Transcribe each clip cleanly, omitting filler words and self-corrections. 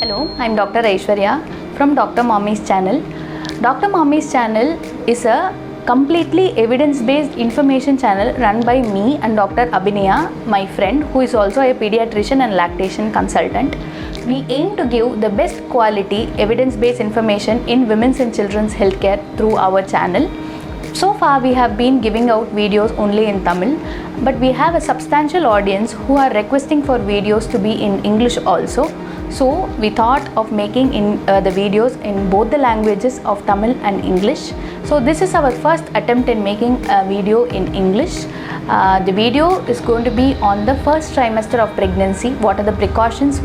Hello, I'm Dr. Aishwarya from Dr. Mommy's channel. Dr. Mommy's channel is a completely evidence-based information channel run by me and Dr. Abhinaya, my friend, who is also a pediatrician and lactation consultant. We aim to give the best quality evidence-based information in women's and children's healthcare through our channel. So far we have been giving out videos only in Tamil, but we have a substantial audience who are requesting for videos to be in English also. So we thought of making the videos in both the languages of Tamil and English. So this is our first attempt in making a video in English. The video is going to be on the first trimester of pregnancy. What are the precautions,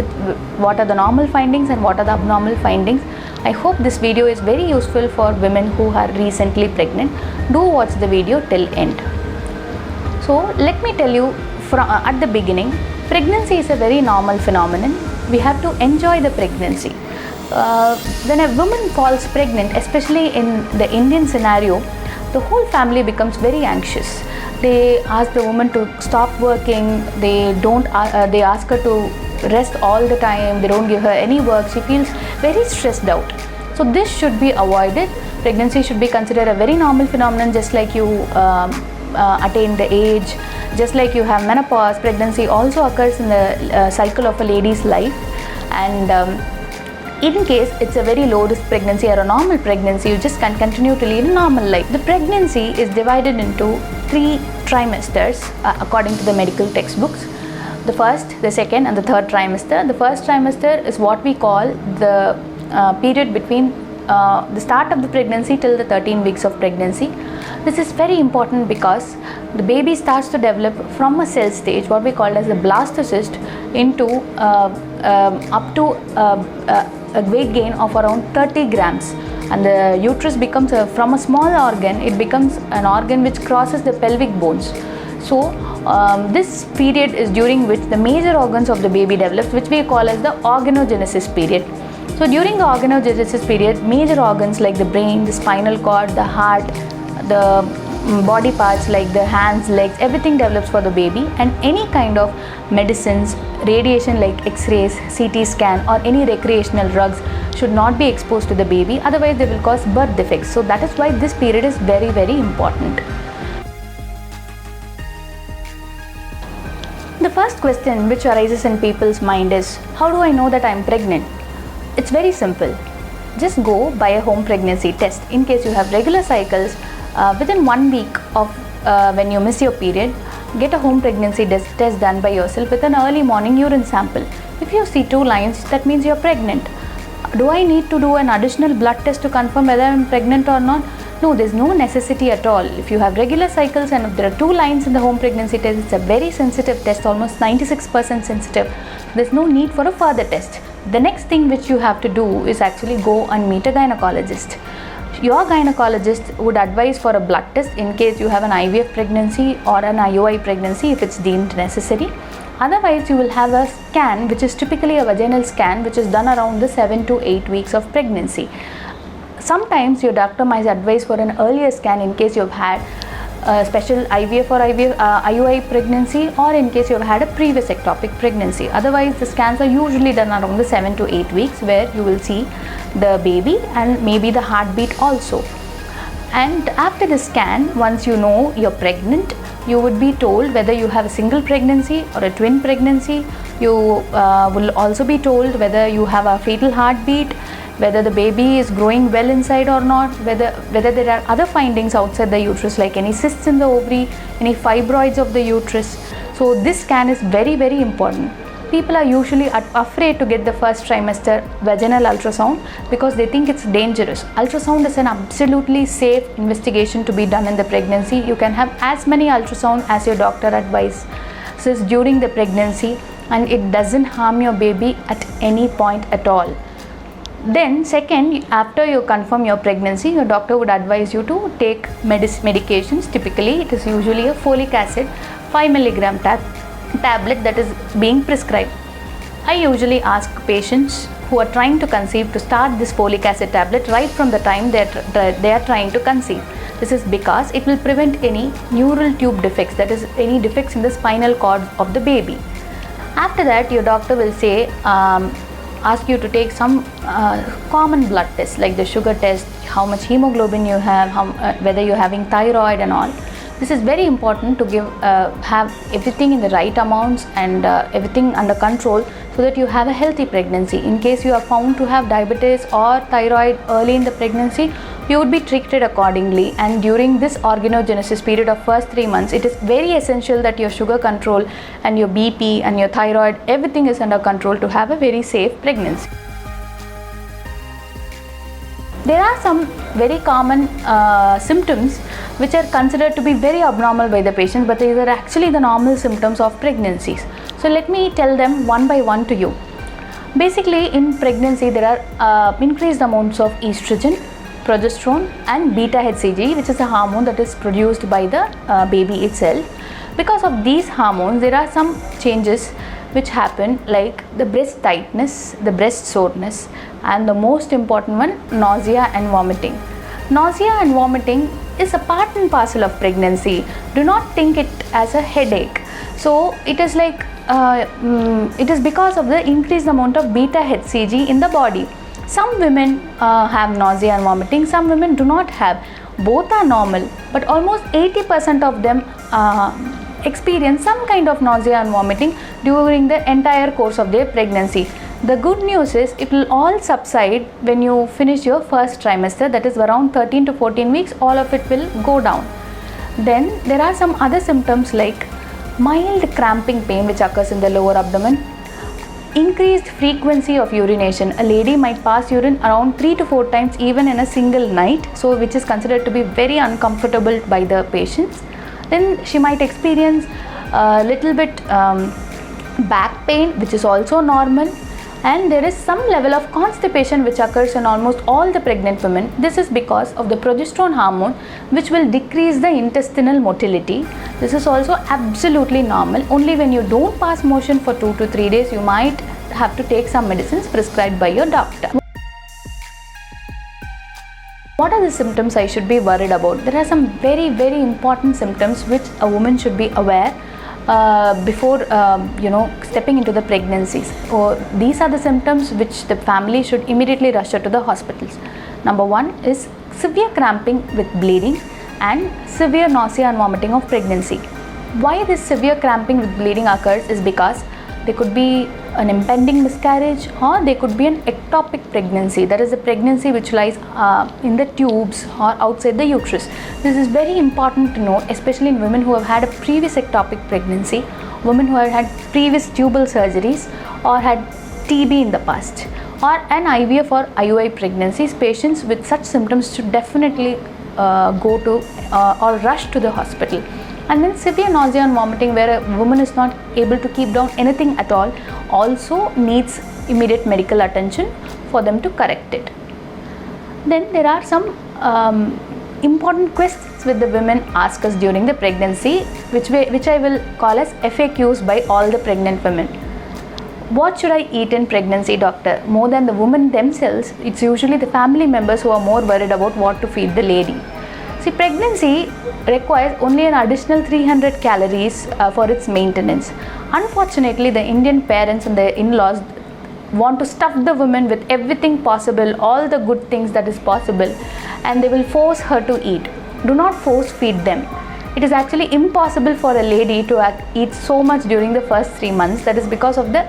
what are the normal findings and what are the abnormal findings. I hope this video is very useful for women who are recently pregnant. Do watch the video till end. So let me tell you at the beginning, pregnancy is a very normal phenomenon. We have to enjoy the pregnancy. When a woman falls pregnant, especially in the Indian scenario, the whole family becomes very anxious. They ask the woman to stop working. They ask her to rest all the time. They don't give her any work. She feels very stressed out. So this should be avoided. Pregnancy should be considered a very normal phenomenon, just like you attain the age, just like you have menopause. Pregnancy also occurs in the cycle of a lady's life, and in case it's a very low risk pregnancy or a normal pregnancy, you just can continue to lead a normal life. The pregnancy is divided into 3 trimesters according to the medical textbooks. The first, the second and the third trimester. The first trimester is what we call the period between the start of the pregnancy till the 13 weeks of pregnancy. This is very important because the baby starts to develop from a cell stage, what we call as a blastocyst, into up to a weight gain of around 30 grams. And the uterus becomes from a small organ, it becomes an organ which crosses the pelvic bones. So this period is during which the major organs of the baby develops, which we call as the organogenesis period. So during the organogenesis period, major organs like the brain, the spinal cord, the heart, the body parts like the hands, legs, everything develops for the baby, and any kind of medicines, radiation like X-rays, CT scan or any recreational drugs should not be exposed to the baby, otherwise they will cause birth defects. So that is why this period is very, very important. The first question which arises in people's mind is, how do I know that I am pregnant? It's very simple. Just go buy a home pregnancy test. In case you have regular cycles, within 1 week of when you miss your period, get a home pregnancy test done by yourself with an early morning urine sample. If you see 2 lines, that means you're pregnant. Do I need to do an additional blood test to confirm whether I'm pregnant or not? No, there's no necessity at all. If you have regular cycles and if there are 2 lines in the home pregnancy test, it's a very sensitive test, almost 96% sensitive. There's no need for a further test. The next thing which you have to do is actually go and meet a gynecologist. Your gynecologist would advise for a blood test in case you have an IVF pregnancy or an IUI pregnancy if it's deemed necessary. Otherwise, you will have a scan, which is typically a vaginal scan, which is done around the 7 to 8 weeks of pregnancy. Sometimes your doctor might advise for an earlier scan in case you've had a special IVF or IUI pregnancy, or in case you've had a previous ectopic pregnancy. Otherwise, the scans are usually done around the 7 to 8 weeks, where you will see the baby and maybe the heartbeat also. And after the scan, once you know you're pregnant, you would be told whether you have a single pregnancy or a twin pregnancy. You will also be told whether you have a fetal heartbeat, whether the baby is growing well inside or not, whether there are other findings outside the uterus like any cysts in the ovary, any fibroids of the uterus. So this scan is very, very important. People are usually afraid to get the first trimester vaginal ultrasound because they think it's dangerous. Ultrasound is an absolutely safe investigation to be done in the pregnancy. You can have as many ultrasound as your doctor advises during the pregnancy, and it doesn't harm your baby at any point at all. Then second, after you confirm your pregnancy, your doctor would advise you to take medications. Typically, it is usually a folic acid 5 milligram tablet that is being prescribed. I usually ask patients who are trying to conceive to start this folic acid tablet right from the time they are trying to conceive. This is because it will prevent any neural tube defects, that is any defects in the spinal cord of the baby. After that, your doctor will say ask you to take some common blood tests like the sugar test, how much hemoglobin you have, whether you're having thyroid and all. This is very important to have everything in the right amounts and everything under control so that you have a healthy pregnancy. In case you are found to have diabetes or thyroid early in the pregnancy, you would be treated accordingly. And during this organogenesis period of first 3 months, it is very essential that your sugar control and your BP and your thyroid, everything is under control to have a very safe pregnancy. There are some very common symptoms which are considered to be very abnormal by the patient, but these are actually the normal symptoms of pregnancies. So let me tell them one by one to you. Basically, in pregnancy there are increased amounts of estrogen, progesterone and beta HCG, which is a hormone that is produced by the baby itself. Because of these hormones, there are some changes which happen, like the breast tightness, the breast soreness, and the most important one, nausea and vomiting. Nausea and vomiting is a part and parcel of pregnancy. Do not think it as a headache. So it is like it is because of the increased amount of beta HCG in the body. Some women have nausea and vomiting, some women do not have. Both are normal, but almost 80% of them experience some kind of nausea and vomiting during the entire course of their pregnancy. The good news is it will all subside when you finish your first trimester, that is around 13 to 14 weeks, all of it will go down. Then there are some other symptoms like mild cramping pain which occurs in the lower abdomen, increased frequency of urination. A lady might pass urine around 3 to 4 times even in a single night, so which is considered to be very uncomfortable by the patients. Then she might experience a little bit back pain, which is also normal, and there is some level of constipation which occurs in almost all the pregnant women. This is because of the progesterone hormone, which will decrease the intestinal motility. This is also absolutely normal. Only when you don't pass motion for 2 to 3 days, you might have to take some medicines prescribed by your doctor. What are the symptoms I should be worried about? There are some very, very important symptoms which a woman should be aware before stepping into the pregnancies. These are the symptoms which the family should immediately rush her to the hospitals. Number 1 is severe cramping with bleeding and severe nausea and vomiting of pregnancy. Why this severe cramping with bleeding occurs is because there could be an impending miscarriage or there could be an ectopic pregnancy, that is a pregnancy which lies in the tubes or outside the uterus. This is very important to know, especially in women who have had a previous ectopic pregnancy, women who have had previous tubal surgeries or had TB in the past, or an IVF or IUI pregnancies. Patients with such symptoms should definitely go to or rush to the hospital. And then severe nausea and vomiting, where a woman is not able to keep down anything at all, also needs immediate medical attention for them to correct it. Then there are some important questions which the women ask us during the pregnancy, which I will call as FAQs by all the pregnant women. What should I eat in pregnancy, doctor? More than the women themselves, it's usually the family members who are more worried about what to feed the lady. See, pregnancy requires only an additional 300 calories for its maintenance. Unfortunately, the Indian parents and their in-laws want to stuff the woman with everything possible, all the good things that is possible, and they will force her to eat. Do not force feed them. It is actually impossible for a lady to eat so much during the first 3 months. That is because of the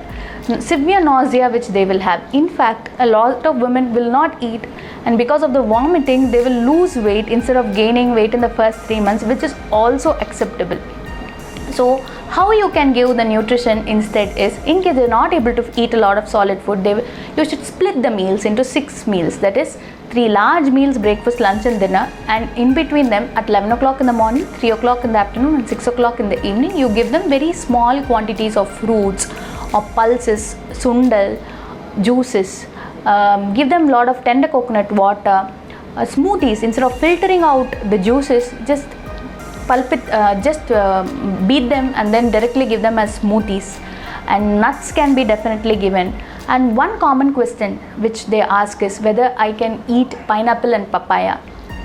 severe nausea which they will have. In fact, a lot of women will not eat, and because of the vomiting, they will lose weight instead of gaining weight in the first 3 months, which is also acceptable. So how you can give the nutrition instead is, in case they are not able to eat a lot of solid food, you should split the meals into 6 meals. That is 3 large meals, breakfast, lunch and dinner, and in between them at 11 o'clock in the morning, 3 o'clock in the afternoon and 6 o'clock in the evening, you give them very small quantities of fruits or pulses, sundal, juices. Give them a lot of tender coconut water, smoothies. Instead of filtering out the juices, just pulp it, beat them and then directly give them as smoothies. And nuts can be definitely given. And one common question which they ask is whether I can eat pineapple and papaya.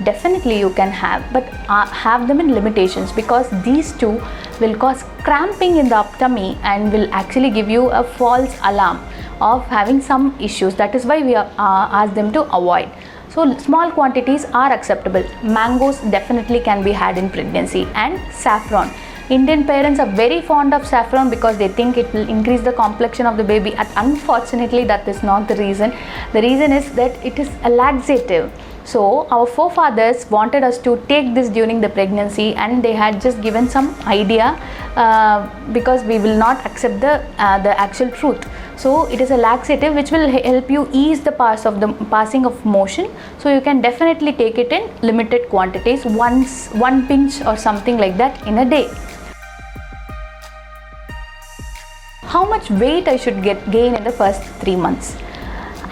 definitely you can have, but have them in limitations, because these two will cause cramping in the tummy and will actually give you a false alarm of having some issues. That is why we ask them to avoid. So small quantities are acceptable. Mangoes definitely can be had in pregnancy, and saffron. Indian parents are very fond of saffron because they think it will increase the complexion of the baby. And unfortunately, that is not the reason. The reason is that it is a laxative. So our forefathers wanted us to take this during the pregnancy, and they had just given some idea because we will not accept the actual truth. So it is a laxative which will help you ease the passing of motion. So you can definitely take it in limited quantities, one pinch or something like that in a day. How much weight I should gain in the first 3 months?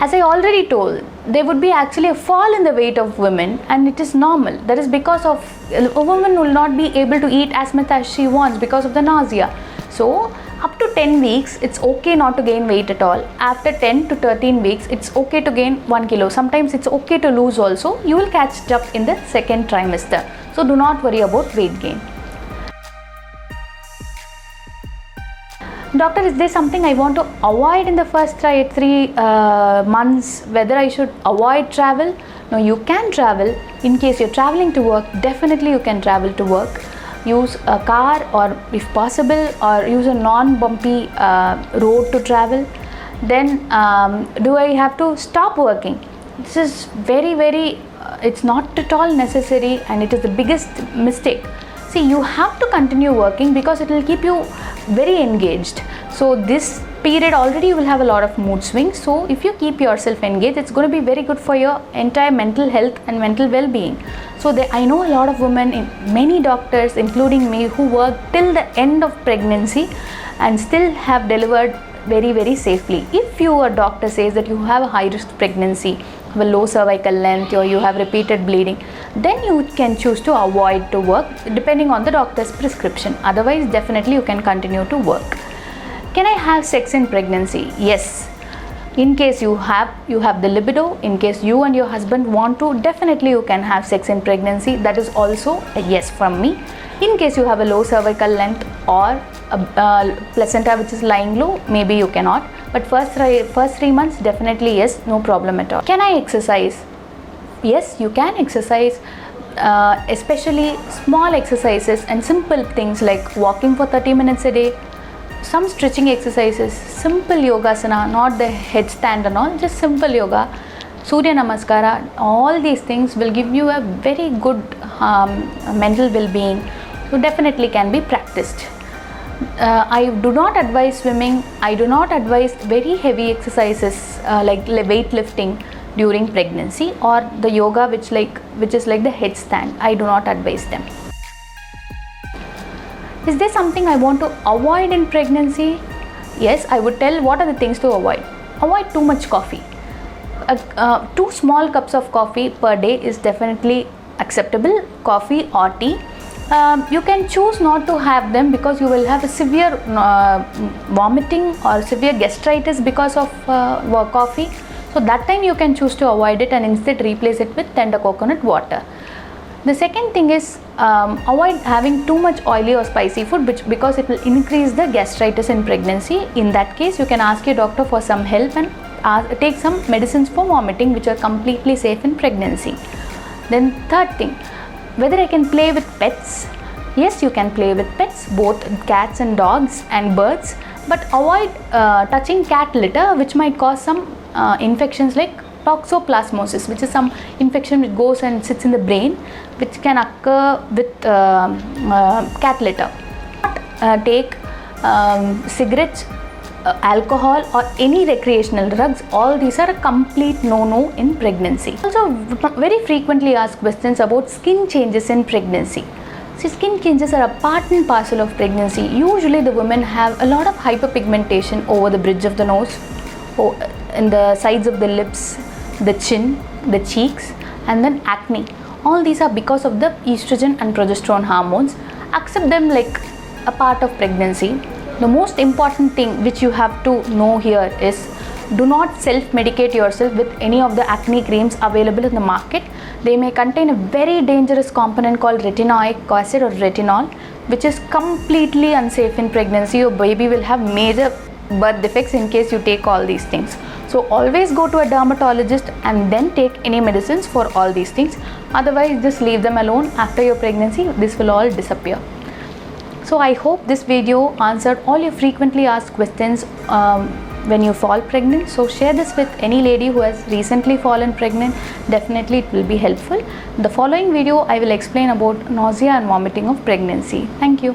As I already told, there would be actually a fall in the weight of women, and it is normal. That is because of a woman will not be able to eat as much as she wants because of the nausea. So up to 10 weeks, it's okay not to gain weight at all. After 10 to 13 weeks, it's okay to gain 1 kilo. Sometimes it's okay to lose also. You will catch it up in the second trimester. So do not worry about weight gain. Doctor, is there something I want to avoid in the first 3 months? Whether I should avoid travel? No, you can travel. In case you're traveling to work, definitely you can travel to work. Use a car, or if possible, or use a non-bumpy road to travel. Then do I have to stop working? This is very it's not at all necessary, and it is the biggest mistake. See, you have to continue working because it will keep you very engaged. So this period already you will have a lot of mood swings. So if you keep yourself engaged, it's going to be very good for your entire mental health and mental well-being. So I know a lot of women, many doctors including me, who work till the end of pregnancy and still have delivered very safely. If your doctor says that you have a high risk pregnancy, have a low cervical length, or you have repeated bleeding, then you can choose to avoid to work depending on the doctor's prescription. Otherwise, definitely you can continue to work. Can I have sex in pregnancy? Yes. In case you have the libido, in case you and your husband want to, definitely you can have sex in pregnancy. That is also a yes from me. In case you have a low cervical length or a placenta which is lying low, maybe you cannot. But first 3 months, definitely yes, no problem at all. Can I exercise? Yes, you can exercise, especially small exercises and simple things like walking for 30 minutes a day, some stretching exercises, simple yogasana, not the headstand and all, just simple yoga, Surya Namaskara. All these things will give you a very good mental well-being. So definitely can be practiced. I do not advise swimming. I do not advise very heavy exercises like weightlifting during pregnancy, or the yoga which is like the headstand. I do not advise them. Is there something I want to avoid in pregnancy? Yes, I would tell what are the things to avoid. Avoid too much coffee. 2 small cups of coffee per day is definitely acceptable, coffee or tea. You can choose not to have them because you will have a severe vomiting or severe gastritis because of coffee. So that time you can choose to avoid it and instead replace it with tender coconut water. The second thing is avoid having too much oily or spicy food because it will increase the gastritis in pregnancy. In that case, you can ask your doctor for some help and take some medicines for vomiting which are completely safe in pregnancy. Then third thing, whether I can play with pets. Yes, you can play with pets, both cats and dogs and birds, but avoid touching cat litter which might cause some infections like toxoplasmosis, which is some infection which goes and sits in the brain, which can occur with cat litter. Not take cigarettes, alcohol or any recreational drugs. All these are a complete no-no in pregnancy. Also, very frequently asked questions about skin changes in pregnancy. See, skin changes are a part and parcel of pregnancy. Usually the women have a lot of hyperpigmentation over the bridge of the nose, in the sides of the lips, the chin, the cheeks, and then acne. All these are because of the estrogen and progesterone hormones. Accept them like a part of pregnancy. The most important thing which you have to know here is Do not self-medicate yourself with any of the acne creams available in the market. They may contain a very dangerous component called retinoic acid or retinol, which is completely unsafe in pregnancy. Your baby will have major birth defects in case you take all these things. So always go to a dermatologist and then take any medicines for all these things. Otherwise, just leave them alone. After your pregnancy, this will all disappear. So I hope this video answered all your frequently asked questions when you fall pregnant. So share this with any lady who has recently fallen pregnant. Definitely it will be helpful. The following video I will explain about nausea and vomiting of pregnancy. Thank you.